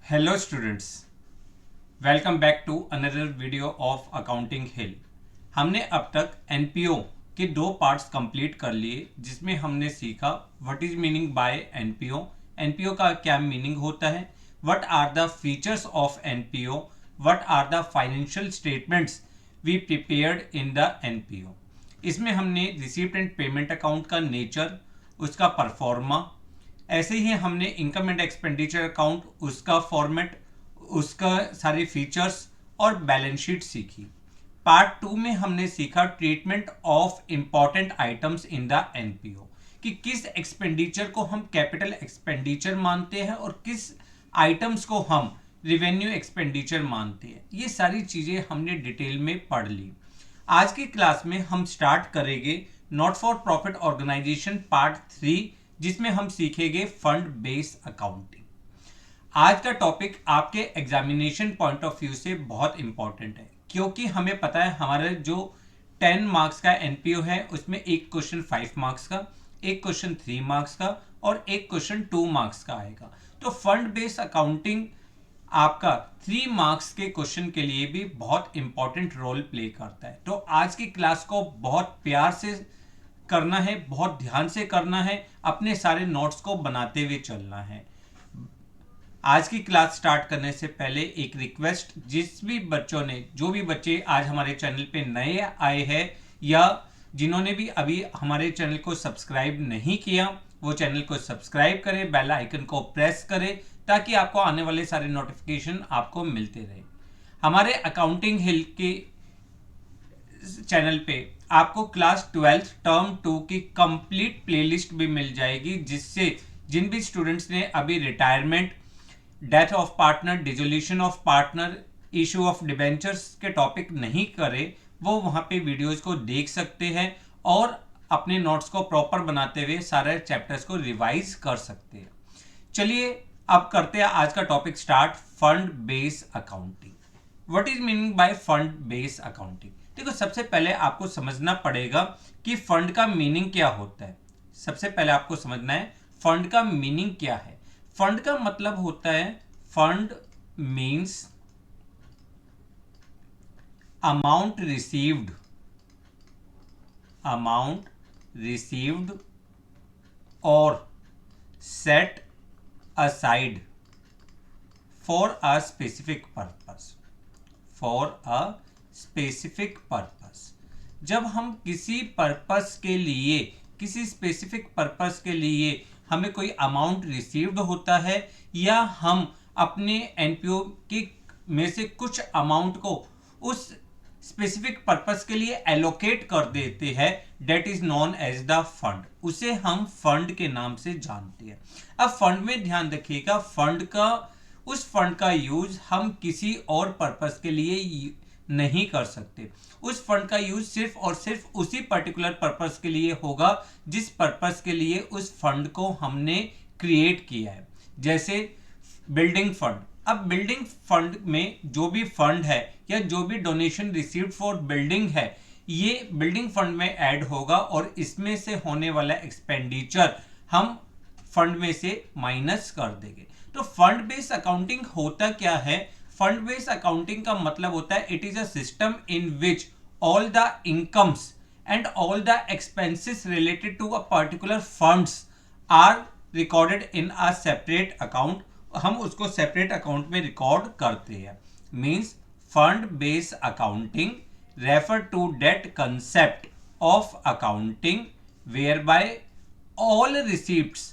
Hello students, welcome back to another video of Accounting Hill. हमने अब तक NPO के दो पार्ट्स कंप्लीट कर लिए, जिसमें हमने सीखा what is meaning by NPO, NPO का क्या मीनिंग होता है, what are the features of NPO, what are the financial statements we prepared in the NPO. इसमें हमने रिसीप्ट एंड पेमेंट अकाउंट का नेचर, उसका परफॉर्मा, ऐसे ही हमने इनकम एंड एक्सपेंडिचर अकाउंट, उसका फॉर्मेट, उसका सारे फीचर्स और बैलेंस शीट सीखी। पार्ट 2 में हमने सीखा treatment of important items in the NPO, कि किस एक्सपेंडिचर को हम कैपिटल एक्सपेंडिचर मानते हैं और किस आइटम्स को हम रिवेन्यू एक्सपेंडिचर मानते हैं। ये सारी चीजें हमने डिटेल में पढ़ ली। आज की क्लास में हम स्टार्ट करेंगे not for profit organisation part 3, जिसमें हम सीखेंगे फंड बेस्ड अकाउंटिंग। आज का टॉपिक आपके एग्जामिनेशन पॉइंट ऑफ व्यू से बहुत इंपॉर्टेंट है, क्योंकि हमें पता है हमारा जो 10 मार्क्स का एनपीओ है उसमें एक क्वेश्चन 5 मार्क्स का, एक क्वेश्चन 3 मार्क्स का और एक क्वेश्चन 2 मार्क्स का आएगा। तो फंड बेस्ड अकाउंटिंग आपका 3 मार्क्स के क्वेश्चन के लिए भी बहुत इंपॉर्टेंट रोल प्ले करता है। तो आज की क्लास को बहुत प्यार से करना है, बहुत ध्यान से करना है, अपने सारे नोट्स को बनाते हुए चलना है। आज की क्लास स्टार्ट करने से पहले एक रिक्वेस्ट, जो भी बच्चे आज हमारे चैनल पे नए आए हैं या जिन्होंने भी अभी हमारे चैनल को सब्सक्राइब नहीं किया, वो चैनल को सब्सक्राइब करें, बेल आइकन को प्रेस करें, ताकि आपको आने वाले सारे नोटिफिकेशन आपको मिलते रहे। हमारे अकाउंटिंग हिल के चैनल पे आपको क्लास 12 टर्म 2 की कंप्लीट प्लेलिस्ट भी मिल जाएगी, जिससे जिन भी स्टूडेंट्स ने अभी retirement, death of partner, dissolution of partner, issue of debentures के टॉपिक नहीं करे, वो वहां पे वीडियोस को देख सकते हैं और अपने नोट्स को प्रॉपर बनाते हुए सारे चैप्टर्स को रिवाइज कर सकते हैं। चलिए अब करते हैं आज का topic start, fund based accounting. What is meaning bye fund based accounting? देखो, सबसे पहले आपको समझना पड़ेगा कि फंड का मीनिंग क्या होता है। सबसे पहले आपको समझना है फंड का मीनिंग क्या है। फंड का मतलब होता है, फंड मीन्स अमाउंट रिसीव्ड और set aside for a specific purpose। जब हम किसी स्पेसिफिक पर्पस के लिए हमें कोई अमाउंट रिसीव्ड होता है, या हम अपने एनपीओ के में से कुछ अमाउंट को उस स्पेसिफिक पर्पस के लिए एलोकेट कर देते हैं, that is known as the fund. उसे हम फंड के नाम से जानते हैं। अब फंड में ध्यान रखिएगा, उस फंड का यूज हम किसी और पर्पस के लिए नहीं कर सकते। उस फंड का यूज सिर्फ और सिर्फ उसी पर्टिकुलर पर्पस के लिए होगा जिस पर्पस के लिए उस फंड को हमने क्रिएट किया है। जैसे बिल्डिंग फंड। अब बिल्डिंग फंड में जो भी फंड है या जो भी डोनेशन रिसीव्ड फॉर बिल्डिंग है, ये बिल्डिंग फंड में ऐड होगा और इसमें से होने वाला एक्सपेंडिचर हम फंड में से माइनस कर देंगे। तो फंड बेस्ड अकाउंटिंग होता क्या है? फंड बेस्ड अकाउंटिंग का मतलब होता है, it is a system in which all the incomes and all the expenses related to a particular funds are recorded in a separate account. हम उसको सेपरेट अकाउंट में रिकॉर्ड करते हैं। Means fund based accounting refer to that concept of accounting whereby all receipts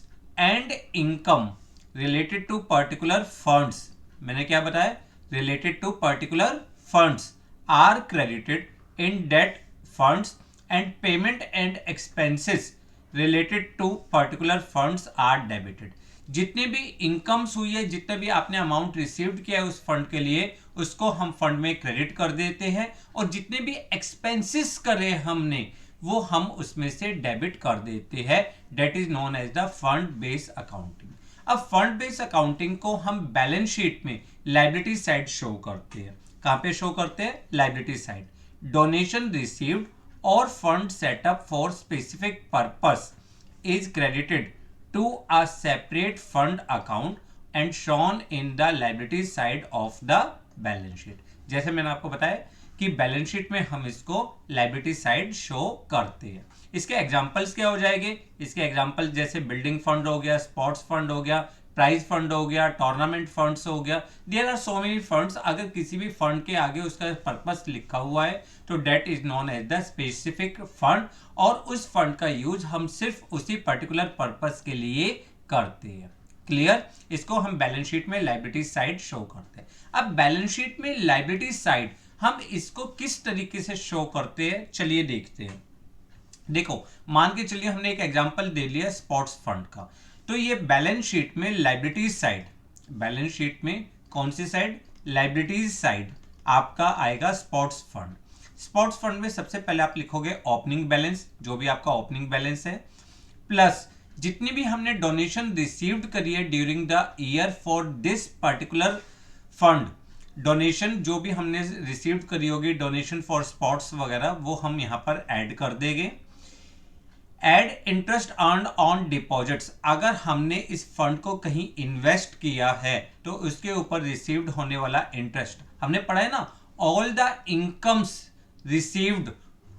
and income related to particular funds, मैंने क्या बताया, related to particular funds are credited in that funds and payment and expenses related to particular funds are debited। जितनी भी incomes हुई है, जितना भी आपने अमाउंट रिसीव्ड किया है उस फंड के लिए, उसको हम फंड में क्रेडिट कर देते हैं, और जितने भी एक्सपेंसेस करे हमने, वो हम उसमें से डेबिट कर देते हैं। That is known as the fund based accounting. अब फंड बेस्ड अकाउंटिंग को हम बैलेंस शीट में लायबिलिटी साइड शो करते हैं। कहां पे शो करते हैं? Liability side. डोनेशन रिसीव्ड और fund set up for specific purpose is credited to a separate fund account and shown in the liability side of the balance sheet. जैसे मैंने आपको बताया कि बैलेंस शीट में हम इसको लायबिलिटी साइड शो करते हैं। इसके एग्जांपल्स क्या हो जाएंगे? इसके एग्जांपल जैसे बिल्डिंग फंड हो गया, स्पोर्ट्स फंड हो गया, प्राइज फंड हो गया, टूर्नामेंट फंड्स हो गया। There are so many funds. अगर किसी भी फंड के आगे उसका पर्पस लिखा हुआ है तो that is known as the specific fund, और उस फंड का यूज हम सिर्फ उसी पर्टिकुलर पर्पस के लिए करते हैं। क्लियर? इसको हम बैलेंस शीट में लायबिलिटी साइड शो करते हैं। अब बैलेंस शीट में लायबिलिटी साइड हम इसको किस तरीके से शो करते हैं, चलिए देखते हैं। देखो, मान के चलिए हमने एक एग्जांपल दे लिया स्पोर्ट्स फंड का, तो ये बैलेंस शीट में लायबिलिटी साइड, बैलेंस शीट में कौन सी साइड? लायबिलिटीज साइड आपका आएगा स्पोर्ट्स फंड। स्पोर्ट्स फंड में सबसे पहले आप लिखोगे ओपनिंग बैलेंस, जो भी आपका ओपनिंग बैलेंस है, प्लस जितनी भी हमने डोनेशन रिसीव्ड करी है during the year for this particular fund, donation जो भी हमने रिसीव्ड करी होगी डोनेशन फॉर स्पोर्ट्स वगैरह, वो हम यहां पर ऐड कर देंगे। Add interest earn on deposits, अगर हमने इस फंड को कहीं इन्वेस्ट किया है तो उसके ऊपर रिसीव्ड होने वाला इंटरेस्ट, हमने पढ़ा है ना, all the incomes received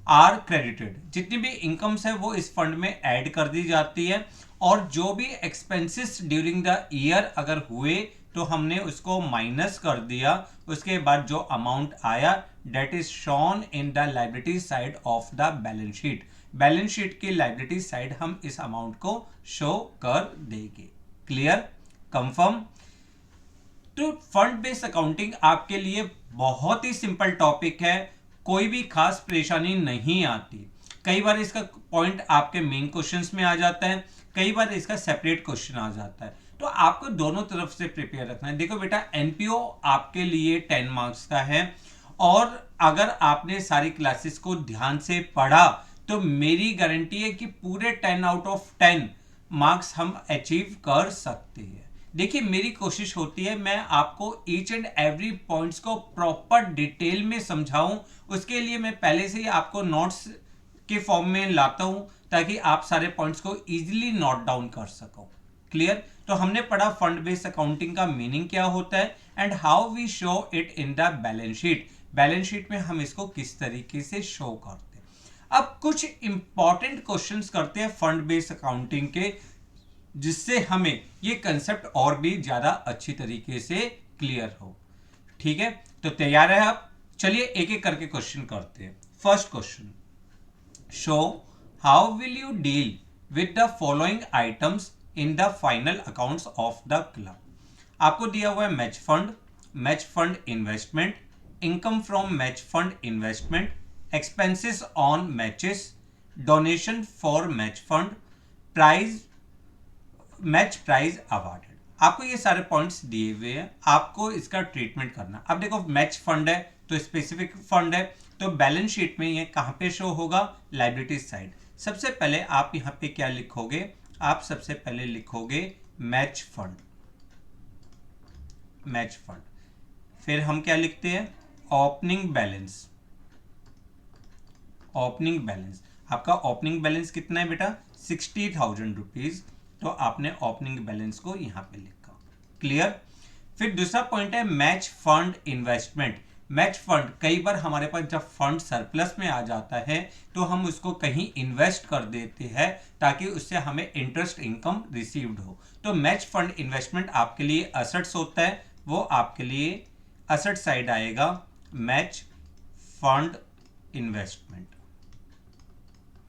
are credited. जितनी भी इनकम्स है वो इस फंड में ऐड कर दी जाती है, और जो भी एक्सपेंसेस ड्यूरिंग द ईयर अगर हुए तो हमने उसको माइनस कर दिया। उसके बाद जो अमाउंट आया that is shown in the liability side of the balance sheet. Balance sheet की लायबिलिटी साइड हम इस अमाउंट को शो कर देंगे। क्लियर? कंफर्म? तो फंड बेस्ड अकाउंटिंग आपके लिए बहुत ही सिंपल टॉपिक है, कोई भी खास परेशानी नहीं आती। कई बार इसका पॉइंट आपके मेन क्वेश्चंस में आ जाता है, कई बार इसका सेपरेट क्वेश्चन आ जाता है, तो आपको दोनों तरफ से प्रिपेयर रखना है। देखो बेटा, एनपीओ आपके लिए 10 मार्क्स का है, और अगर आपने सारी क्लासेस को ध्यान से पढ़ा तो मेरी गारंटी है कि पूरे 10 आउट ऑफ 10 मार्क्स हम अचीव कर सकते हैं। देखिए, मेरी कोशिश होती है मैं आपको ईच एंड एवरी पॉइंट्स को प्रॉपर डिटेल में समझाऊं। उसके लिए मैं पहले से ही आपको नोट्स के फॉर्म में लाता हूं ताकि आप सारे पॉइंट्स को इजीली नोट डाउन कर सको। क्लियर? तो हमने पढ़ा फंड बेस्ड अकाउंटिंग का मीनिंग क्या होता है and how we show it in the balance sheet. Balance sheet में हम इसको किस तरीके से शो करते हैं। अब कुछ इंपॉर्टेंट क्वेश्चंस करते हैं फंड बेस्ड अकाउंटिंग के, जिससे हमें ये कंसेप्ट और भी ज्यादा अच्छी तरीके से क्लियर हो। ठीक है, तो तैयार है आप? चलिए एक एक करके क्वेश्चन करते हैं। First question, show how will you deal with the following items in the final accounts of the club. आपको दिया हुआ है match fund investment, income from match fund investment, expenses on matches, donation for match fund, match prize awarded. आपको ये सारे points दिए हुए हैं, आपको इसका ट्रीटमेंट करना। अब देखो, मैच फंड है तो स्पेसिफिक फंड है, तो बैलेंस शीट में ये कहां पे शो होगा? Liability side. सबसे पहले आप यहां पे क्या लिखोगे? आप सबसे पहले लिखोगे मैच फंड, मैच फंड। फिर हम क्या लिखते हैं? Opening balance. ओपनिंग बैलेंस, आपका ओपनिंग बैलेंस कितना है बेटा? 60,000 रुपीज। तो आपने ओपनिंग बैलेंस को यहां पे लिखा। क्लियर? फिर दूसरा पॉइंट है match fund investment. Match fund, कई बार हमारे पास जब फंड सरप्लस में आ जाता है तो हम उसको कहीं इन्वेस्ट कर देते हैं ताकि उससे हमें इंटरेस्ट इनकम रिसीव्ड हो। तो मैच फंड इन्वेस्टमेंट आपके लिए असेट्स होता है, वो आपके लिए असेट साइड आएगा। Match fund investment,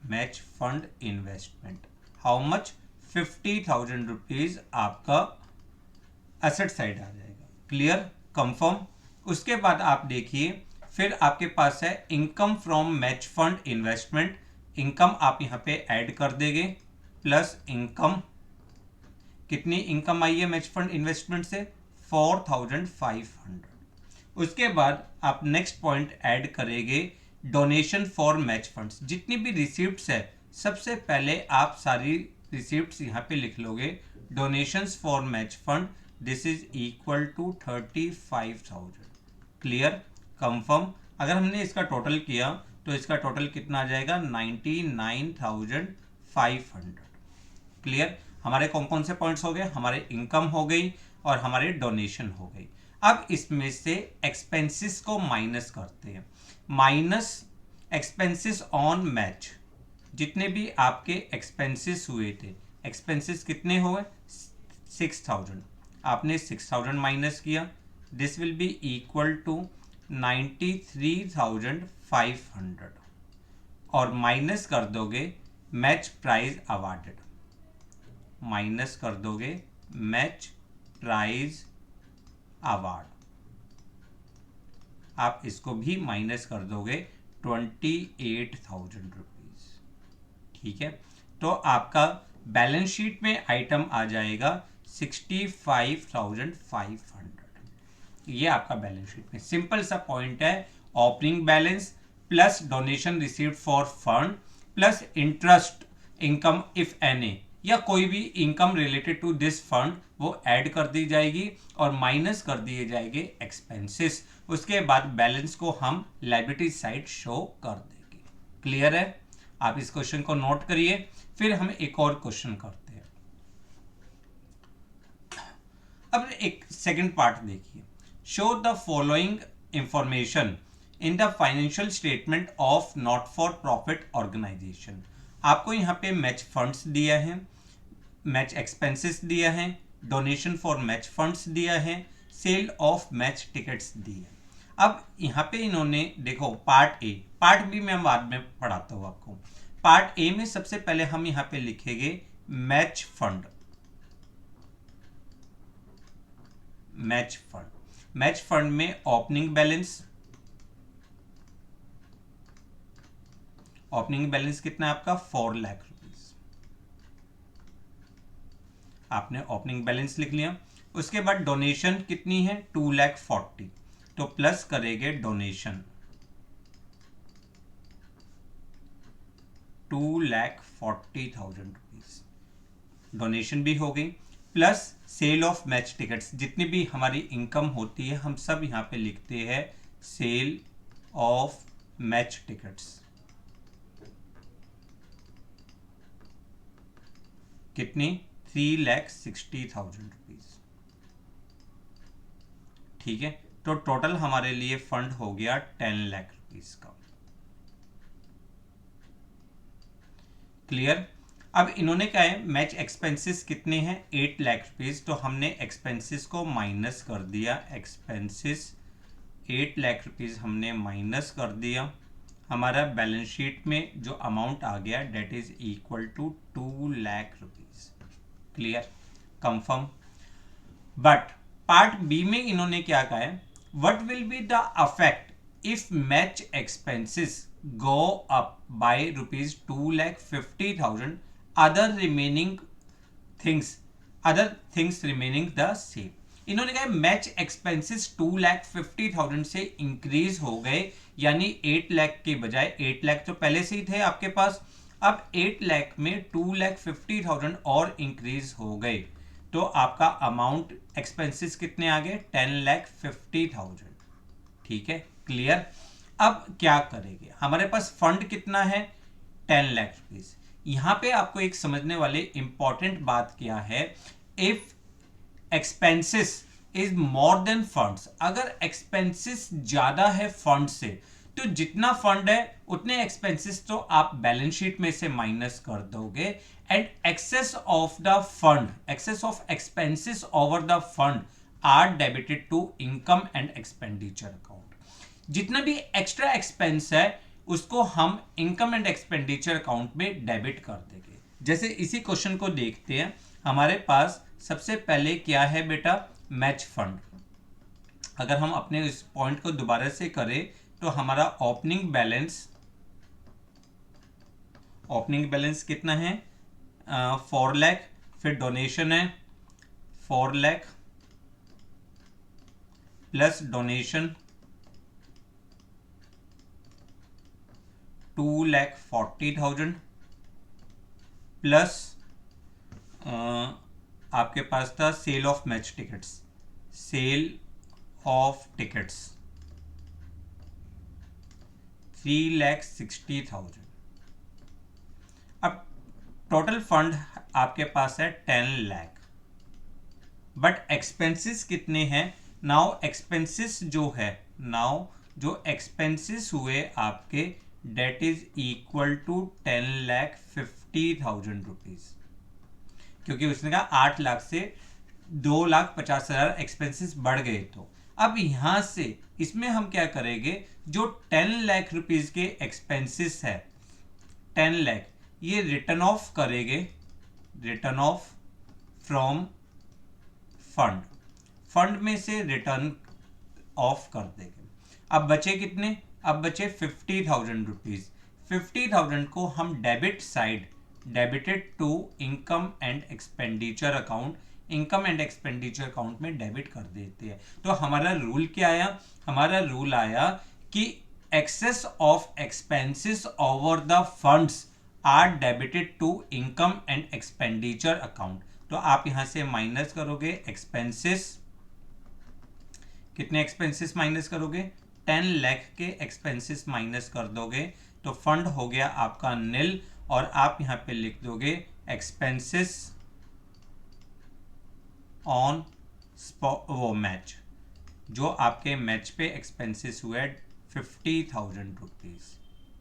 match fund investment how much? 50,000 rupees आपका एसेट साइड आ जाएगा। क्लियर? कंफर्म? उसके बाद आप देखिए, फिर आपके पास है income from match fund investment. Income आप यहां पे ऐड कर देंगे, प्लस इनकम, कितनी इनकम आई है मैच फंड इन्वेस्टमेंट से? 4,500। उसके बाद आप नेक्स्ट पॉइंट ऐड करेंगे डोनेशन फॉर मैच फंड्स। जितनी भी रिसीप्ट्स है सबसे पहले आप सारी रिसीप्ट्स यहां पे लिख लोगे। Donations for match fund, this is equal to 35,000। Clear? Confirm? अगर हमने इसका टोटल किया तो इसका टोटल कितना आ जाएगा? 99,500। क्लियर? हमारे कौन कौन से पॉइंट्स हो गए? हमारे इनकम हो गई और हमारी डोनेशन हो गई। अब इसमें से एक्सपेंसेस को माइनस करते हैं। माइनस एक्सपेंसेस ऑन मैच, जितने भी आपके एक्सपेंसेस हुए थे, एक्सपेंसेस कितने हुए 6000, आपने 6000 माइनस किया, this will be equal to 93,500 और माइनस कर दोगे मैच प्राइज अवार्डेड, माइनस कर दोगे मैच प्राइज अवार्ड, आप इसको भी माइनस कर दोगे 28,000 रुपीज। ठीक है, तो आपका बैलेंस शीट में आइटम आ जाएगा 65,500। ये आपका बैलेंस शीट में सिंपल सा पॉइंट है। Opening balance plus donation received for fund plus interest income if any, या कोई भी income related to this fund वो ऐड कर दी जाएगी और माइनस कर दिए जाएंगे एक्सपेंसेस। उसके बाद बैलेंस को हम लायबिलिटी साइड शो कर देंगे। क्लियर है? आप इस क्वेश्चन को नोट करिए, फिर हम एक और क्वेश्चन करते हैं। अब एक सेकंड पार्ट देखिए। Show the following information in the financial statement of not for profit organisation. आपको यहाँ पे मैच फंड्स दिया है, मैच एक्सपेंसेस दिया है, डोनेशन फॉर मैच फंड्स दिया है, सेल ऑफ मैच टिकट्स दिए। अब यहाँ पे इन्होंने देखो पार्ट ए, पार्ट बी में बाद में पढ़ाता हूँ आपको। पार्ट ए में सबसे पहले हम यहाँ पे लिखेंगे match fund, match fund. Match fund में ओपनिंग बैलेंस, ओपनिंग बैलेंस कितना है आपका 4 लाख रुपीस, आपने ओपनिंग बैलेंस लिख लिया। उसके बाद डोनेशन कितनी है 2,40,000, तो प्लस करेंगे डोनेशन 2,40,000 रुपीज, डोनेशन भी हो गई, plus sale of match tickets, जितनी भी हमारी इनकम होती है हम सब यहाँ पे लिखते हैं सेल ऑफ मैच टिकट्स, कितनी 3,60,000 रुपीज। ठीक है, तो टोटल हमारे लिए फंड हो गया 10 लाख रुपीज का। क्लियर? अब इन्होंने क्या है, मैच एक्सपेंसेस कितने हैं 8 लाख रुपीज, तो हमने एक्सपेंसेस को माइनस कर दिया, एक्सपेंसेस 8 लाख रुपीज हमने माइनस कर दिया। हमारा बैलेंस शीट में जो अमाउंट आ गया that is equal to 2 lakh rupees. Clear? Confirm? But part B में इन्होंने क्या कहा है, what will be the effect if match expenses go up by rupees 2,50,000, other things remaining the same। इन्होंने कहा मैच एक्सपेंसेस 2,50,000 से इंक्रीज हो गए, यानी 8 लाख के बजाय 8 लाख तो पहले से ही थे आपके पास, अब 8 लाख में 2,50,000 और इंक्रीज हो गए, तो आपका अमाउंट एक्सपेंसेस कितने आ गए 10,50,000। ठीक है, क्लियर? अब क्या करेंगे, हमारे पास फंड कितना है 10 लाख रुपीज। यहां पे आपको एक समझने वाले इंपॉर्टेंट बात क्या है, if expenses is more than funds, अगर एक्सपेंसेस ज्यादा है फंड से, तो जितना फंड है उतने एक्सपेंसेस तो आप बैलेंस शीट में से माइनस कर दोगे, and excess of the fund, excess of expenses over the fund are debited to income and expenditure account. जितना भी एक्स्ट्रा एक्सपेंस है उसको हम इनकम एंड एक्सपेंडिचर अकाउंट में डेबिट कर देंगे। जैसे इसी क्वेश्चन को देखते हैं, हमारे पास सबसे पहले क्या है बेटा मैच फंड। अगर हम अपने इस पॉइंट को दोबारा से करें तो हमारा ओपनिंग बैलेंस कितना है 4 लाख, फिर डोनेशन है 4 लाख प्लस डोनेशन 2,40,000 प्लस आपके पास था sale of match tickets, sale of tickets 3,60,000। अब टोटल फंड आपके पास है 10 लाख, बट एक्सपेंसेस कितने हैं? नाउ एक्सपेंसेस जो है, नाउ जो एक्सपेंसेस हुए आपके, that is equal to 10,50,000 rupees, क्योंकि उसने कहा 8 लाख से 2,50,000 एक्सपेंसेस बढ़ गए। तो अब यहां से इसमें हम क्या करेंगे, जो 10 लाख रुपीज के एक्सपेंसेस है, 10 लाख, ये रिटर्न ऑफ करेंगे, return of from fund, fund में से रिटर्न ऑफ कर देंगे। अब बचे कितने? अब बचे 50,000 रुपीज। 50,000 को हम debit side, debited to income and expenditure account, income and expenditure account में डेबिट कर देते हैं। तो हमारा रूल क्या आया? हमारा रूल आया कि excess of expenses over the funds are debited to income and expenditure account. तो आप यहां से माइनस करोगे एक्सपेंसेस, कितने एक्सपेंसेस माइनस करोगे? 10 लाख के एक्सपेंसेस माइनस कर दोगे तो फंड हो गया आपका नील, और आप यहां पे लिख दोगे एक्सपेंसेस ऑन वो मैच, जो आपके मैच पे एक्सपेंसेस हुए 50,000 रुपीज।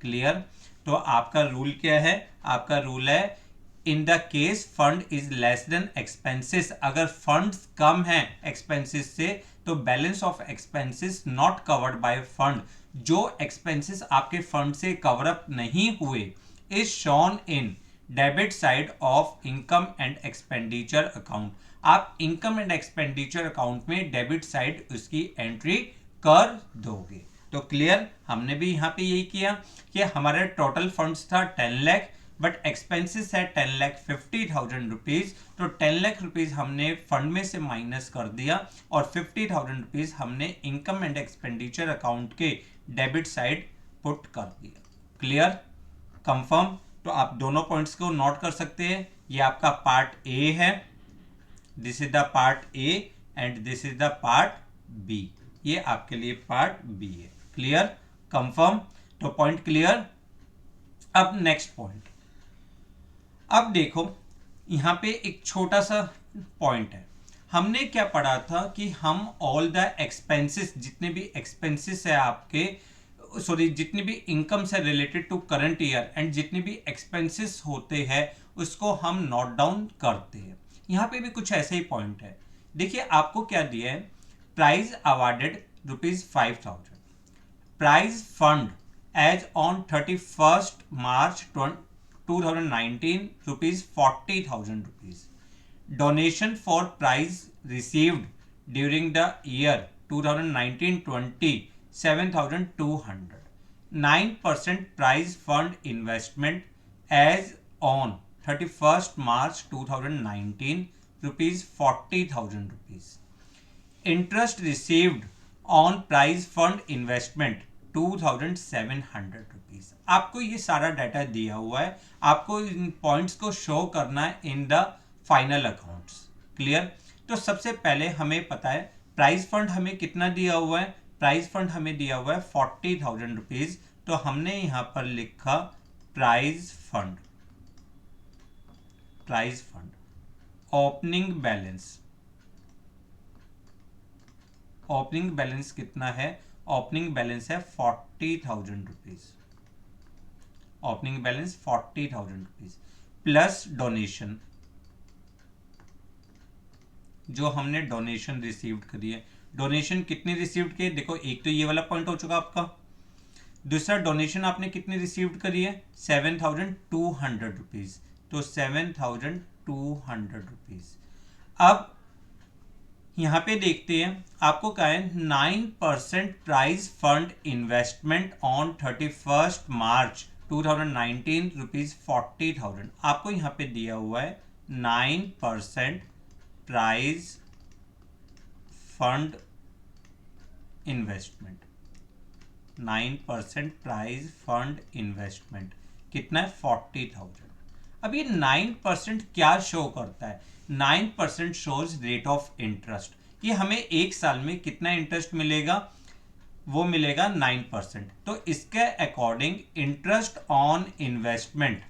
क्लियर? तो आपका रूल क्या है? आपका रूल है in the case fund is less than expenses, अगर फंड्स कम हैं एक्सपेंसेस से तो balance of expenses not covered by fund, जो एक्सपेंसेस आपके फंड से कवर अप नहीं हुए, is shown in debit side of income and expenditure account. आप इनकम एंड एक्सपेंडिचर अकाउंट में डेबिट साइड उसकी एंट्री कर दोगे। तो क्लियर? हमने भी यहां पे यही किया कि हमारा टोटल फंड्स था 10 लाख, बट एक्सपेंसेस है 10,50,000 रुपीज। तो 10 लाख रुपीज हमने फंड में से माइनस कर दिया और 50,000 रुपीज हमने इनकम एंड एक्सपेंडिचर अकाउंट के डेबिट साइड पुट कर दिया। क्लियर? कंफर्म? तो आप दोनों पॉइंट्स को नोट कर सकते हैं। ये आपका पार्ट ए है, this is the part A and this is the part B. ये आपके लिए पार्ट बी है। क्लियर? कंफर्म? तो पॉइंट क्लियर। अब नेक्स्ट पॉइंट, अब देखो यहां पे एक छोटा सा पॉइंट है। हमने क्या पढ़ा था कि हम ऑल द एक्सपेंसेस, जितने भी एक्सपेंसेस है आपके, सॉरी जितनी भी इनकम से related to current year and जितनी भी एक्सपेंसेस होते हैं उसको हम नोट डाउन करते हैं। यहाँ पे भी कुछ ऐसे ही पॉइंट है। देखिए आपको क्या दिया है, prize awarded ₹5,000, prize fund as on 31st March 2019 ₹40,000, donation for prize received during the year 2019-20 7,200, 9% prize fund investment as on 31st March 2019 ₹40,000, interest received on prize fund investment 2,700 rupees. आपको ये सारा डाटा दिया हुआ है, आपको इन पॉइंट्स को show करना है इन द फाइनल अकाउंट्स। क्लियर? तो सबसे पहले हमें पता है प्राइज फंड हमें कितना दिया हुआ है, प्राइज फंड हमें दिया हुआ है 40,000 रुपीज। तो हमने यहां पर लिखा prize fund, prize fund opening balance, opening balance कितना है? ओपनिंग बैलेंस है 40,000 rupees, opening balance 40,000 rupees plus donation, जो हमने डोनेशन रिसीव्ड करी है। डोनेशन कितनी रिसीव्ड की? देखो एक तो ये वाला पॉइंट हो चुका आपका, दूसरा डोनेशन आपने कितनी रिसीव्ड करी है? 7,200 रुपीज। तो 7,200 रुपीज। अब यहां पे देखते हैं आपको क्या है, 9% prize fund investment on 31st March 2019 ₹40,000। आपको यहां पे दिया हुआ है 9% prize fund investment, 9% prize fund investment कितना है? 40,000। अब ये 9% क्या शो करता है? 9% शोज रेट ऑफ इंटरेस्ट। ये हमें एक साल में कितना इंटरेस्ट मिलेगा? वो मिलेगा 9%। तो इसके अकॉर्डिंग इंटरेस्ट ऑन इन्वेस्टमेंट,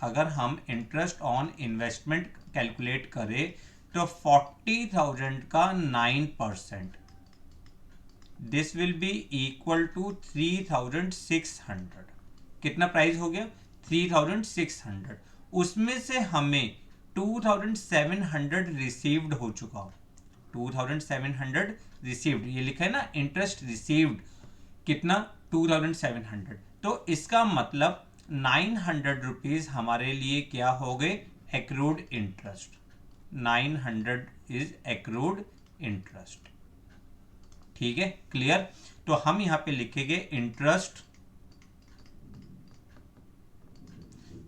अगर हम इंटरेस्ट ऑन इन्वेस्टमेंट कैलकुलेट करें तो 40,000 का 9%, this will be equal to 3,600। कितना प्राइस हो गया? 3,600। उसमें से हमें 2,700 रिसीव्ड हो चुका हो। 2,700 रिसीव्ड, ये लिखा है ना इंटरेस्ट रिसीव्ड, कितना? 2,700। तो इसका मतलब 900 रुपीज हमारे लिए क्या हो गए? Accrued interest. 900 is accrued interest. ठीक है, क्लियर? तो हम यहां पे लिखेंगे इंटरेस्ट।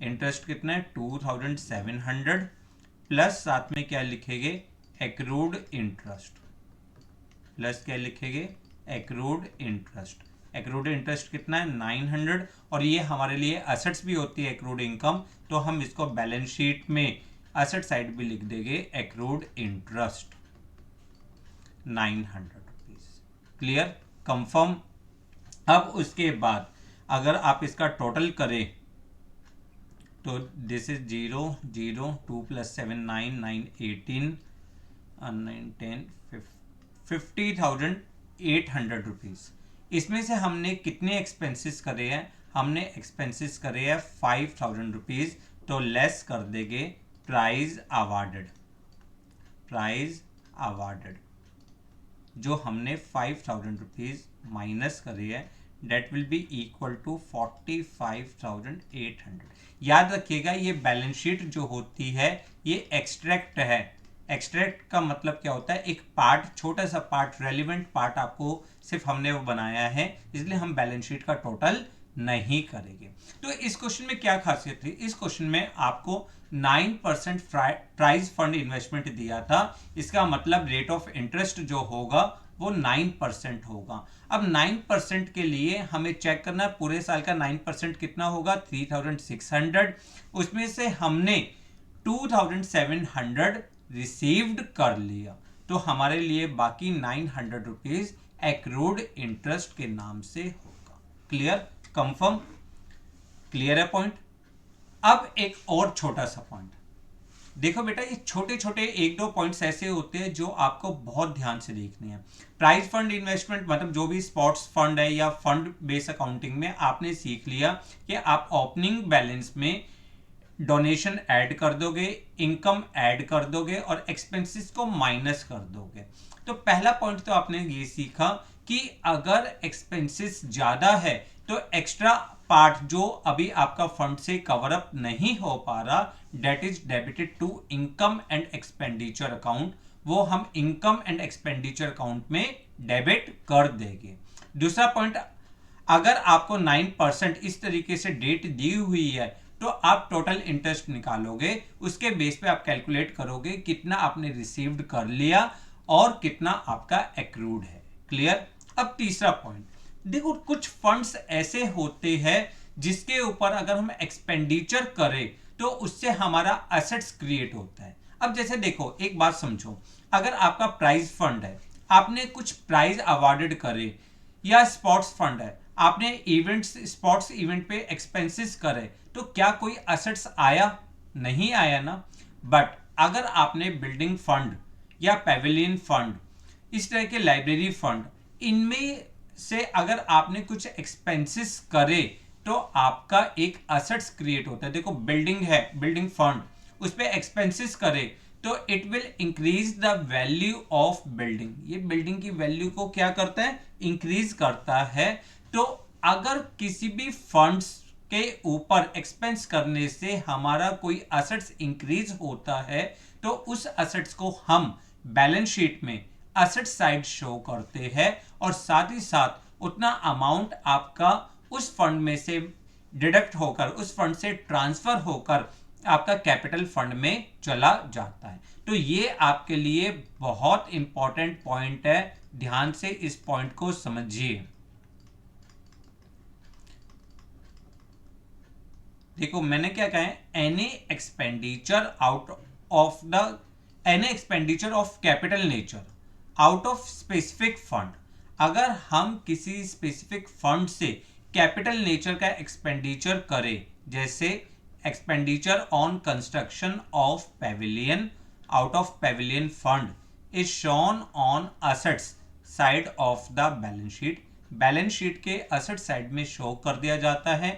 इंटरेस्ट कितना है? 2,700 प्लस साथ में क्या लिखेंगे? Accrued interest. प्लस क्या लिखेंगे? Accrued interest. एक्रूड इंटरेस्ट कितना है? 900। और ये हमारे लिए असेट्स भी होती है एक्रूड इनकम, तो हम इसको बैलेंस शीट में असेट साइड भी लिख देंगे accrued interest 900 rupees. Clear? Confirm? अब उसके बाद अगर आप इसका टोटल करें तो दिस इज 0 0 2 + 7 9 9 18 9 10 50,800 रुपीज। इसमें से हमने कितने एक्सपेंसेस करे हैं? हमने एक्सपेंसेस करे हैं 5,000 रुपीज। तो लेस कर देंगे प्राइज अवार्डेड। प्राइज अवार्डेड जो हमने 5,000 रुपीज माइनस करे है, that will be equal to 45,800। याद रखिएगा ये बैलेंस शीट जो होती है ये एक्सट्रैक्ट है। एक्सट्रैक्ट का मतलब क्या होता है? एक पार्ट, छोटा सा पार्ट, रेलिवेंट पार्ट आपको सिर्फ हमने वो बनाया है, इसलिए हम बैलेंस शीट का टोटल नहीं करेंगे। तो इस क्वेश्चन में क्या खासियत थी? इस क्वेश्चन में आपको 9% प्राइज फंड इन्वेस्टमेंट दिया था। इसका मतलब रेट ऑफ इंटरेस्ट जो होगा वो 9% होगा। अब 9% के लिए हमें चेक करना है पूरे साल का 9% कितना होगा? 3,600। उसमें से हमने 2,700 रिसीव्ड कर लिया, तो हमारे लिए बाकी 900 रुपीज एक्रूड इंटरेस्ट के नाम से होगा। क्लियर? कंफर्म? क्लियर है पॉइंट? अब एक और छोटा सा पॉइंट देखो बेटा, ये छोटे छोटे 1-2 पॉइंट्स ऐसे होते हैं जो आपको बहुत ध्यान से देखने हैं। प्राइज फंड इन्वेस्टमेंट मतलब जो भी स्पोर्ट्स फंड है या फंड बेस्ड अकाउंटिंग में आपने सीख लिया कि आप ओपनिंग बैलेंस में डोनेशन ऐड कर दोगे, इनकम ऐड कर दोगे और एक्सपेंसेस को माइनस कर दोगे। तो पहला पॉइंट तो आपने ये सीखा कि अगर एक्सपेंसेस ज्यादा है तो एक्स्ट्रा पार्ट जो अभी आपका फंड से कवर अप नहीं हो पा रहा, that is debited to income and expenditure account, वो हम इनकम एंड एक्सपेंडिचर अकाउंट में डेबिट कर देंगे। दूसरा पॉइंट, अगर आपको 9% इस तरीके से डेट दी हुई है तो आप टोटल इंटरेस्ट निकालोगे, उसके बेस पे आप कैलकुलेट करोगे कितना आपने रिसीव्ड कर लिया और कितना आपका एक्रूड है। क्लियर? अब तीसरा पॉइंट देखो, कुछ फंड्स ऐसे होते हैं जिसके ऊपर अगर हम एक्सपेंडिचर करें तो उससे हमारा एसेट्स क्रिएट होता है। अब जैसे देखो, एक बात समझो, अगर आपका प्राइज फंड है, आपने कुछ प्राइज अवार्डेड करे, या स्पोर्ट्स फंड है, आपने इवेंट्स, स्पोर्ट्स इवेंट पे एक्सपेंसेस करे, तो क्या कोई एसेट्स आया? नहीं आया ना। बट अगर आपने बिल्डिंग फंड या पेविलियन फंड, इस तरह के लाइब्रेरी फंड, इनमें से अगर आपने कुछ एक्सपेंसेस करे तो आपका एक एसेट्स क्रिएट होता है। देखो, बिल्डिंग है, बिल्डिंग फंड, उस पर एक्सपेंसेस करे तो it will increase the value of building. ये बिल्डिंग की वैल्यू को क्या करता है? इंक्रीज करता है। तो अगर किसी भी फंड्स के ऊपर एक्सपेंस करने से हमारा कोई एसेट्स इंक्रीज होता है तो उस एसेट्स को हम बैलेंस शीट में एसेट साइड शो करते हैं और साथ ही साथ उतना अमाउंट आपका उस फंड में से डिडक्ट होकर, उस फंड से ट्रांसफर होकर आपका कैपिटल फंड में चला जाता है। तो ये आपके लिए बहुत इंपॉर्टेंट पॉइंट है, ध्यान से इस पॉइंट को समझिए। देखो, मैंने क्या कहा है, any expenditure of capital nature out of specific fund, अगर हम किसी स्पेसिफिक फंड से कैपिटल नेचर का एक्सपेंडिचर करें, जैसे expenditure on construction of Pavilion, out of pavilion fund is shown on assets side of the balance sheet. Balance sheet के asset side में show कर दिया जाता है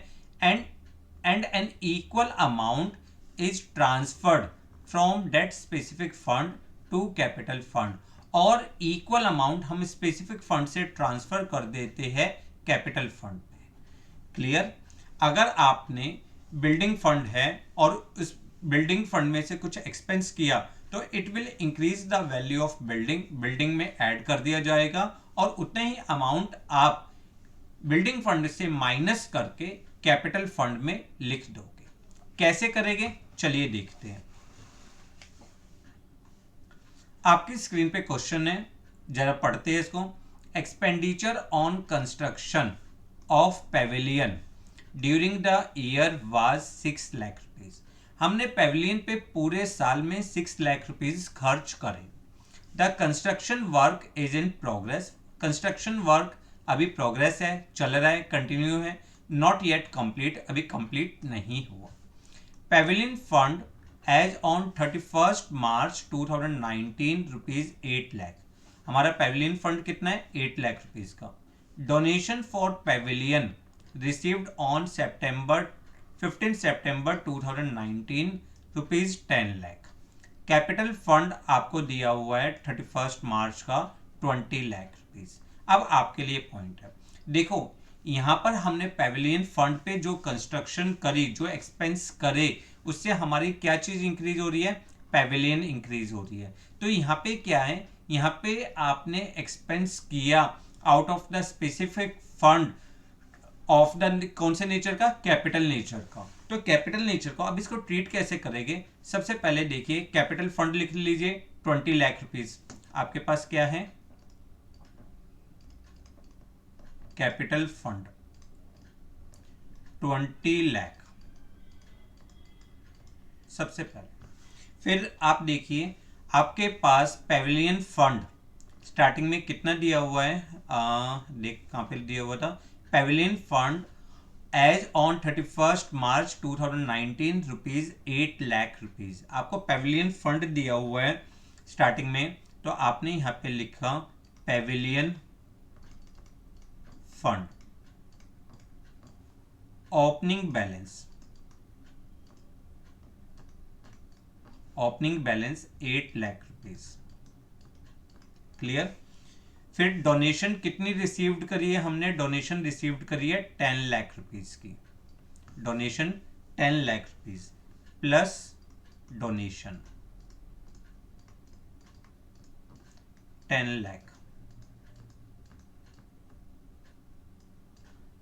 and an equal amount is transferred from that specific fund to capital fund. और equal amount हम specific fund से transfer कर देते हैं कैपिटल फंड में. क्लियर? अगर आपने बिल्डिंग फंड है और उस बिल्डिंग फंड में से कुछ एक्सपेंस किया तो it will increase the value of building में ऐड कर दिया जाएगा और उतना ही अमाउंट आप बिल्डिंग फंड से माइनस करके कैपिटल फंड में लिख दोगे. कैसे करेंगे चलिए देखते हैं. आपकी स्क्रीन पे क्वेश्चन है, जरा पढ़ते हैं इसको. Expenditure on construction of pavilion during the year was 6 lakh rupees. हमने पेविलियन पे पूरे साल में 6 लाख रुपीज खर्च करे. The construction work is in progress. Construction work अभी प्रोग्रेस है, चल रहा है, कंटिन्यू है. नॉट येट कंप्लीट, अभी कंप्लीट नहीं हुआ. Pavilion fund as on 31 March 2019 rupees 8 lakh. हमारा पेविलियन फंड कितना है? 8 लाख रुपीज का. Donation for Pavilion received on 15 September 2019 rupees 10 lakh. Capital fund आपको दिया हुआ है 31 मार्च का 20 लाख रुपीज. अब आपके लिए पॉइंट है, देखो यहां पर हमने पेविलियन फंड पे जो कंस्ट्रक्शन करी, जो एक्सपेंस करे, उससे हमारी क्या चीज इंक्रीज हो रही है? पेविलियन इंक्रीज हो रही है. तो यहाँ पे क्या है? यहाँ पे आपने एक्सपेंस किया out of the specific fund of the कौन से नेचर का? कैपिटल नेचर का. तो कैपिटल नेचर को अब इसको ट्रीट कैसे करेंगे? सबसे पहले देखिए, कैपिटल फंड लिख लीजिए 20 लाख रुपीज. आपके पास क्या है? कैपिटल फंड 20 लाख सबसे पहले. फिर आप देखिए आपके पास पेविलियन फंड स्टार्टिंग में कितना दिया हुआ है? देख कहां पे दिया हुआ था? Pavilion fund as on 31 March 2019 rupees 8 lakh rupees. आपको पेविलियन फंड दिया हुआ है स्टार्टिंग में, तो आपने यहां पे लिखा Pavilion fund. Opening balance 8 lakh rupees. Clear? फिर डोनेशन कितनी रिसीव्ड करी है हमने? डोनेशन रिसीव्ड करी है 10 लाख रुपीज की. Donation 10 lakh rupees plus donation 10 lakh.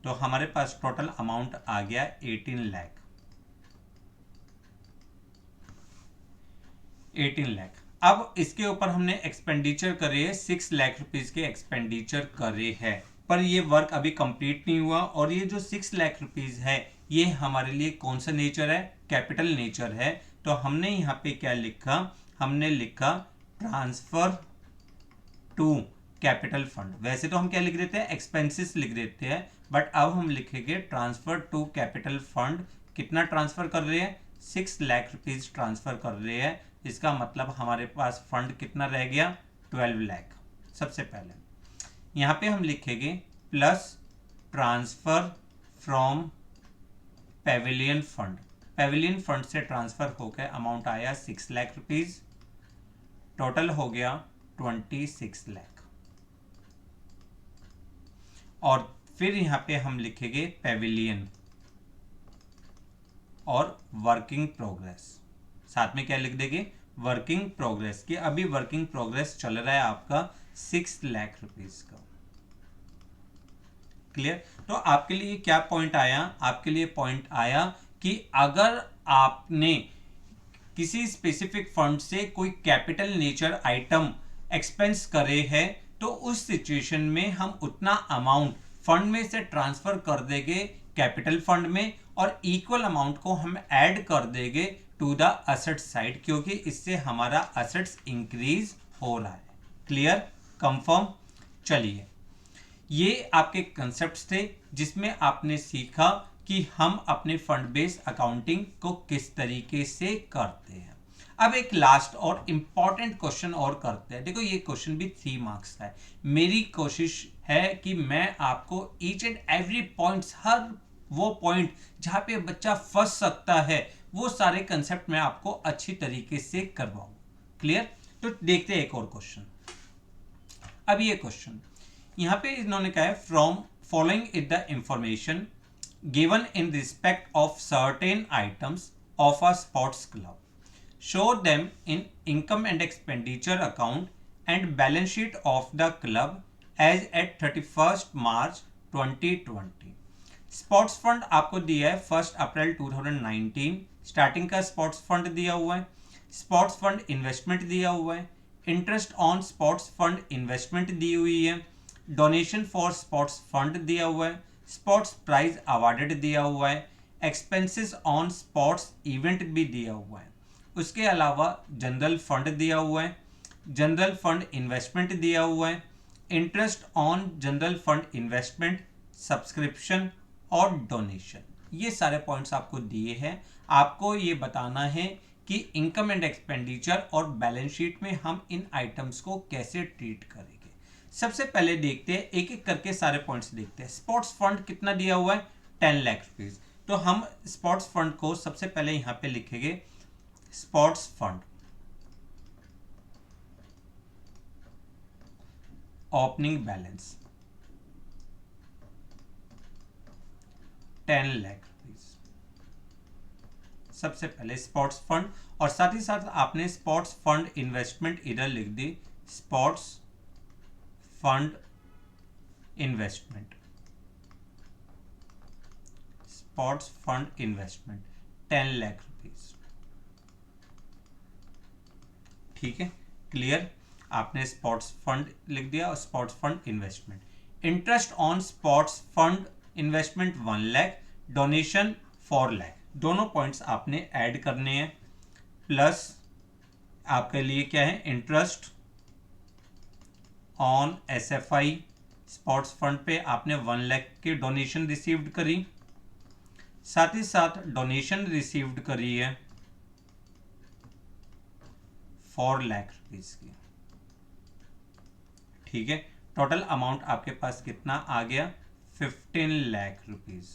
तो हमारे पास टोटल अमाउंट आ गया 18 लाख. 18 लाख. अब इसके ऊपर हमने एक्सपेंडिचर करे है 6 लाख रुपीज के एक्सपेंडिचर करे है, पर ये वर्क अभी कंप्लीट नहीं हुआ. और ये जो 6 लाख रुपीज है ये हमारे लिए कौन सा नेचर है? कैपिटल नेचर है. तो हमने यहाँ पे क्या लिखा? हमने लिखा ट्रांसफर टू कैपिटल फंड. वैसे तो हम क्या लिख देते हैं? एक्सपेंसेस लिख देते हैं, बट अब हम लिखेंगे ट्रांसफर टू कैपिटल फंड. कितना ट्रांसफर कर रहे हैं? 6 लाख रुपीज ट्रांसफर कर रहे हैं. इसका मतलब हमारे पास फंड कितना रह गया? 12 लाख. सबसे पहले यहाँ पे हम लिखेंगे plus transfer from Pavilion fund. Pavilion fund से ट्रांसफर होकर अमाउंट आया 6 लाख रुपीज. टोटल हो गया 26 लाख. और फिर यहाँ पे हम लिखेंगे पेविलियन और वर्किंग प्रोग्रेस. साथ में क्या लिख देंगे? Working progress. कि अभी वर्किंग प्रोग्रेस चल रहा है आपका 6 लाख रुपीज का. क्लियर? तो आपके लिए क्या पॉइंट आया? आपके लिए पॉइंट आया कि अगर आपने किसी स्पेसिफिक फंड से कोई कैपिटल नेचर आइटम एक्सपेंस करे है तो उस सिचुएशन में हम उतना अमाउंट फंड में से ट्रांसफर कर देंगे कैपिटल फंड में और इक्वल अमाउंट को हम ऐड कर देंगे टू द असेट साइड, क्योंकि इससे हमारा असेट्स इंक्रीज हो रहा है. क्लियर? कंफर्म? चलिए, ये आपके कंसेप्ट्स थे जिसमें आपने सीखा कि हम अपने फंड बेस्ड अकाउंटिंग को किस तरीके से करते हैं. अब एक लास्ट और इंपॉर्टेंट क्वेश्चन और करते हैं। देखो ये क्वेश्चन भी 3 मार्क्स का है। मेरी कोशिश है कि मैं आपको ईच एंड एवरी पॉइंट्स, हर वो पॉइंट जहां पे बच्चा फंस सकता है, वो सारे कंसेप्ट मैं आपको अच्छी तरीके से करवाऊं। क्लियर? तो देखते हैं एक और क्वेश्चन। अब ये क्वेश्चन यहां पे इन्होंने कहा है, from following is the information given in respect of certain items of a sports club, show them in income and expenditure account and balance sheet of the club as at 31st March 2020। Sports fund आपको दिया है 1 अप्रैल 2019, starting का sports fund दिया हुआ है। Sports fund investment दिया हुआ है। Interest on sports fund investment दी हुई है। डोनेशन फॉर स्पोर्ट्स फंड दिया हुआ है। स्पोर्ट्स प्राइज अवार्डेड दिया हुआ है। एक्सपेंसेस ऑन स्पोर्ट्स इवेंट भी दिया हुआ है। उसके अलावा जनरल फंड दिया हुआ है। जनरल फंड इन्वेस्टमेंट दिया हुआ है। Interest on general fund investment, subscription और डोनेशन, ये सारे पॉइंट्स आपको दिए हैं। आपको ये बताना है कि इनकम एंड एक्सपेंडिचर और बैलेंस शीट में हम इन आइटम्स को कैसे ट्रीट करेंगे। सबसे पहले देखते हैं, एक एक करके सारे पॉइंट्स देखते हैं। स्पोर्ट्स फंड कितना दिया हुआ है? 10 लाख रुपीज। तो हम स्पोर्ट्स फंड को सबसे पहले यहां पे लिखेंगे sports fund, opening balance 10 lakh rupees. सबसे पहले स्पोर्ट्स फंड, और साथ ही साथ आपने स्पोर्ट्स फंड इन्वेस्टमेंट इधर लिख दी, sports fund investment, sports fund investment 10 lakh rupees. ठीक है, क्लियर? आपने स्पोर्ट्स फंड लिख दिया और sports fund investment. Interest on sports fund investment 1 lakh, donation 4 lakh. दोनों पॉइंट्स आपने ऐड करने हैं। प्लस आपके लिए क्या है? Interest on SFI, sports fund पे आपने 1 लाख की डोनेशन रिसीव्ड करी, साथ ही साथ डोनेशन रिसीव्ड करी है 4 लाख रुपीज की। ठीक है, टोटल अमाउंट आपके पास कितना आ गया? 15 लाख रुपीज।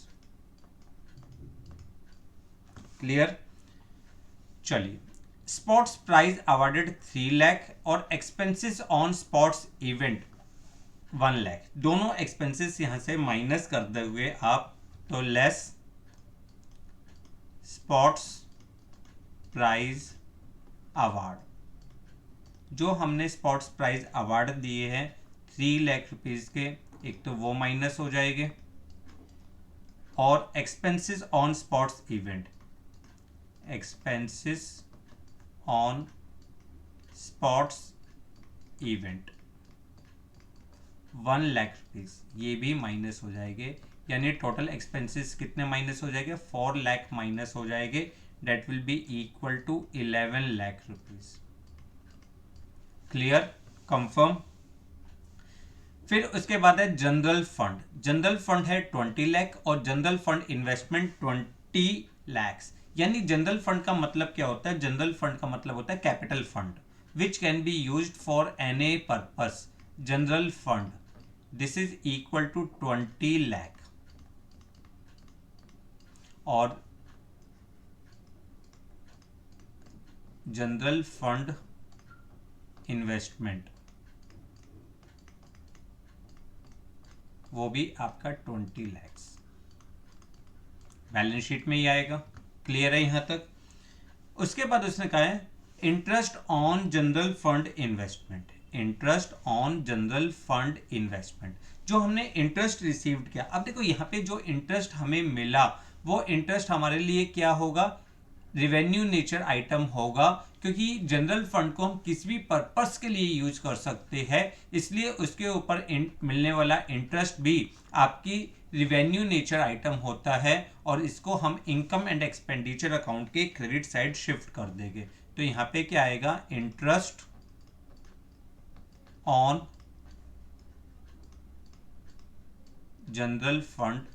क्लियर? चलिए, स्पोर्ट्स प्राइज अवार्डेड 3 लाख और expenses on sports event 1 lakh. दोनों एक्सपेंसेस यहां से माइनस करते हुए आप तो लेस स्पोर्ट्स प्राइज अवार्ड, जो हमने स्पोर्ट्स प्राइज अवार्ड दिए हैं 3 लाख रुपीज के, एक तो वो माइनस हो जाएंगे, और expenses on sports event, expenses on sports event 1 lakh rupees, ये भी माइनस हो जाएंगे। यानी टोटल एक्सपेंसेस कितने माइनस हो जाएंगे? 4 लाख माइनस हो जाएंगे। That will be equal to 11 lakh rupees. Clear? Confirm? फिर उसके बाद है जनरल फंड। जनरल फंड है 20 लाख और जनरल फंड इन्वेस्टमेंट 20 लाख। यानी जनरल फंड का मतलब क्या होता है? जनरल फंड का मतलब होता है capital fund which can be used for any purpose. General fund, this is equal to 20 lakh. और जनरल फंड इन्वेस्टमेंट वो भी आपका 20 लाख। बैलेंस शीट में ही आएगा। क्लियर है यहां तक? उसके बाद उसने कहा है interest on general fund investment, interest on general fund investment, जो हमने इंटरेस्ट रिसीव्ड किया। अब देखो यहाँ पे जो इंटरेस्ट हमें मिला वो इंटरेस्ट हमारे लिए क्या होगा? रिवेन्यू नेचर आइटम होगा, क्योंकि जनरल फंड को हम किसी भी पर्पस के लिए यूज कर सकते हैं, इसलिए उसके ऊपर मिलने वाला इंटरेस्ट भी आपकी रिवेन्यू नेचर आइटम होता है, और इसको हम इनकम एंड एक्सपेंडिचर अकाउंट के क्रेडिट साइड शिफ्ट कर देंगे। तो यहाँ पे क्या आएगा? Interest on general fund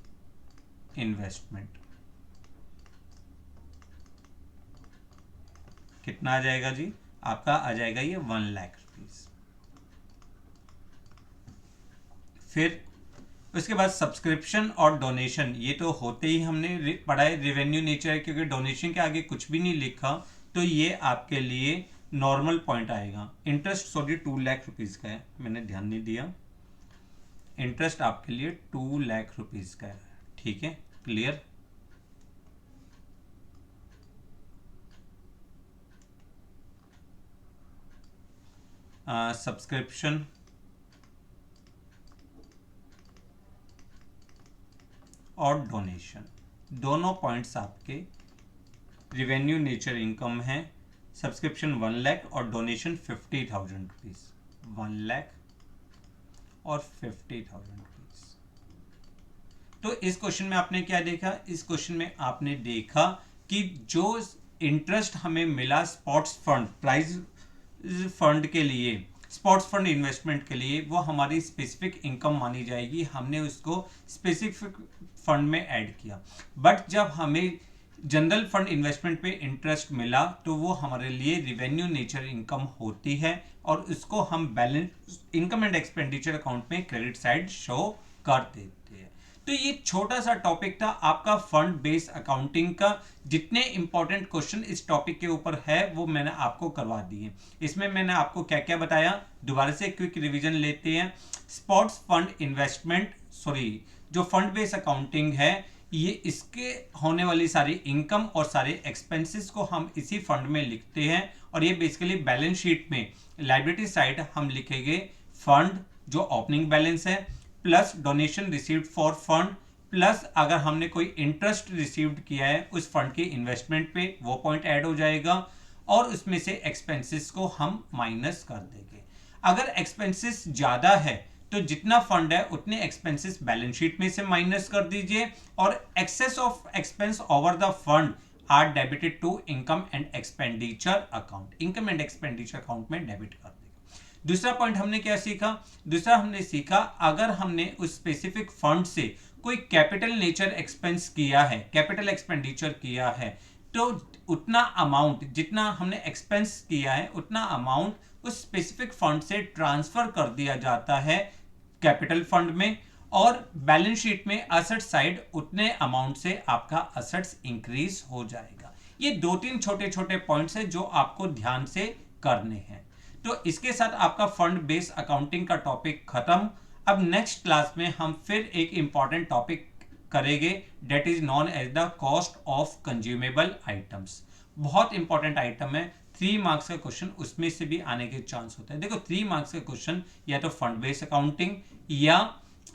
investment कितना आ जाएगा जी, आपका आ जाएगा ये 1 लाख रुपीज। फिर उसके बाद सब्सक्रिप्शन और डोनेशन, ये तो होते ही हमने पढ़ा है, रेवेन्यू नेचर है, क्योंकि डोनेशन के आगे कुछ भी नहीं लिखा तो ये आपके लिए नॉर्मल पॉइंट आएगा। इंटरेस्ट सॉरी 2 लाख रुपीज का है, मैंने ध्यान नहीं दिया। इंटरेस्ट आपके लिए 2 लाख रुपीज का है, ठीक है, क्लियर। सब्सक्रिप्शन और डोनेशन दोनों पॉइंट्स आपके रिवेन्यू नेचर इनकम है। सब्सक्रिप्शन 1 लाख और डोनेशन 50,000 रुपीज, 1 लाख और 50,000 रुपीज। तो इस क्वेश्चन में आपने क्या देखा, इस क्वेश्चन में आपने देखा कि जो इंटरेस्ट हमें मिला स्पोर्ट्स फंड प्राइज फंड के लिए, स्पोर्ट्स फंड इन्वेस्टमेंट के लिए, वो हमारी स्पेसिफिक इनकम मानी जाएगी, हमने उसको स्पेसिफिक फंड में ऐड किया। बट जब हमें जनरल फंड इन्वेस्टमेंट पे इंटरेस्ट मिला तो वो हमारे लिए रिवेन्यू नेचर इनकम होती है और उसको हम balance income and expenditure account में क्रेडिट साइड शो कर देते हैं। तो ये छोटा सा टॉपिक था आपका फंड बेस्ड अकाउंटिंग का। जितने इंपॉर्टेंट क्वेश्चन इस टॉपिक के ऊपर है वो मैंने आपको करवा दिए। इसमें मैंने आपको क्या क्या बताया, दोबारा से क्विक रिवीजन लेते हैं। स्पोर्ट्स फंड इन्वेस्टमेंट जो फंड बेस्ड अकाउंटिंग है, ये इसके होने वाली सारी इनकम और सारे एक्सपेंसेस को हम इसी फंड में लिखते हैं और ये बेसिकली बैलेंस शीट में लायबिलिटी साइड हम लिखेंगे फंड जो ओपनिंग बैलेंस है, plus donation received for fund, plus अगर हमने कोई इंटरेस्ट रिसीव्ड किया है उस फंड के इन्वेस्टमेंट पे वो पॉइंट ऐड हो जाएगा और उसमें से एक्सपेंसेस को हम माइनस कर देंगे। अगर एक्सपेंसेस ज्यादा है तो जितना फंड है उतने एक्सपेंसेस बैलेंस शीट में से माइनस कर दीजिए और excess of expense over the fund are debited to income and expenditure account, income and expenditure account में डेबिट कर देगा। दूसरा पॉइंट हमने क्या सीखा, दूसरा हमने सीखा अगर हमने उस स्पेसिफिक फंड से कोई कैपिटल नेचर एक्सपेंस किया है, कैपिटल एक्सपेंडिचर किया है, तो उतना अमाउंट जितना हमने एक्सपेंस किया है उतना अमाउंट उस स्पेसिफिक फंड से ट्रांसफर कर दिया जाता है कैपिटल फंड में और बैलेंस शीट में असेट साइड उतने अमाउंट से आपका असेट्स इंक्रीज हो जाएगा। ये 2-3 छोटे छोटे पॉइंट्स हैं जो आपको ध्यान से करने हैं। तो इसके साथ आपका फंड बेस्ड अकाउंटिंग का टॉपिक खत्म। अब नेक्स्ट क्लास में हम फिर एक इंपॉर्टेंट टॉपिक करेंगे, that is known as the cost of consumable items. बहुत इंपॉर्टेंट आइटम है, 3 मार्क्स का क्वेश्चन उसमें से भी आने के चांस होता है। देखो 3 मार्क्स का क्वेश्चन या तो फंड बेस्ड अकाउंटिंग या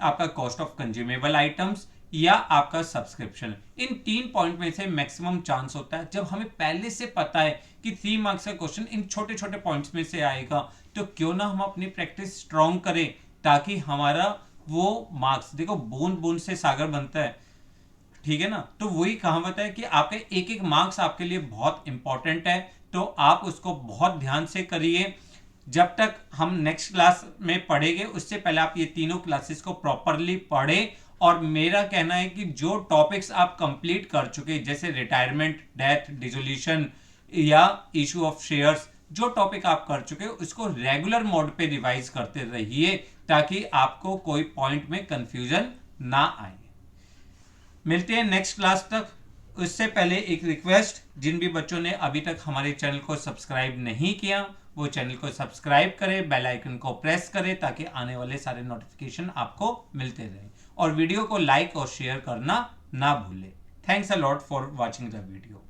आपका कॉस्ट ऑफ कंज्यूमेबल आइटम्स या आपका सब्सक्रिप्शन, इन 3 पॉइंट में से मैक्सिमम चांस होता है। जब हमें पहले से पता है कि 3 मार्क्स का क्वेश्चन इन छोटे छोटे पॉइंट्स में से आएगा तो क्यों ना हम अपनी प्रैक्टिस स्ट्रॉन्ग करें ताकि हमारा वो मार्क्स, देखो बूंद बूंद से सागर बनता है, ठीक है ना। तो वही कहावत है कि आपके एक एक मार्क्स आपके लिए बहुत इंपॉर्टेंट है, तो आप उसको बहुत ध्यान से करिए। जब तक हम नेक्स्ट क्लास में पढ़ेंगे उससे पहले आप ये तीनों क्लासेस को प्रॉपरली पढ़ें। और मेरा कहना है कि जो टॉपिक्स आप कंप्लीट कर चुके जैसे रिटायरमेंट, डेथ, डिसोल्यूशन या इशू ऑफ शेयर्स, जो टॉपिक आप कर चुके उसको रेगुलर मोड पे रिवाइज करते रहिए ताकि आपको कोई पॉइंट में कंफ्यूजन ना आए। मिलते हैं नेक्स्ट क्लास तक। उससे पहले एक रिक्वेस्ट, जिन भी बच्चों ने अभी तक हमारे चैनल को सब्सक्राइब नहीं किया वो चैनल को सब्सक्राइब करें, बेल आइकन को प्रेस करें ताकि आने वाले सारे नोटिफिकेशन आपको मिलते रहें और वीडियो को लाइक और शेयर करना ना भूलें। Thanks a lot for watching the video.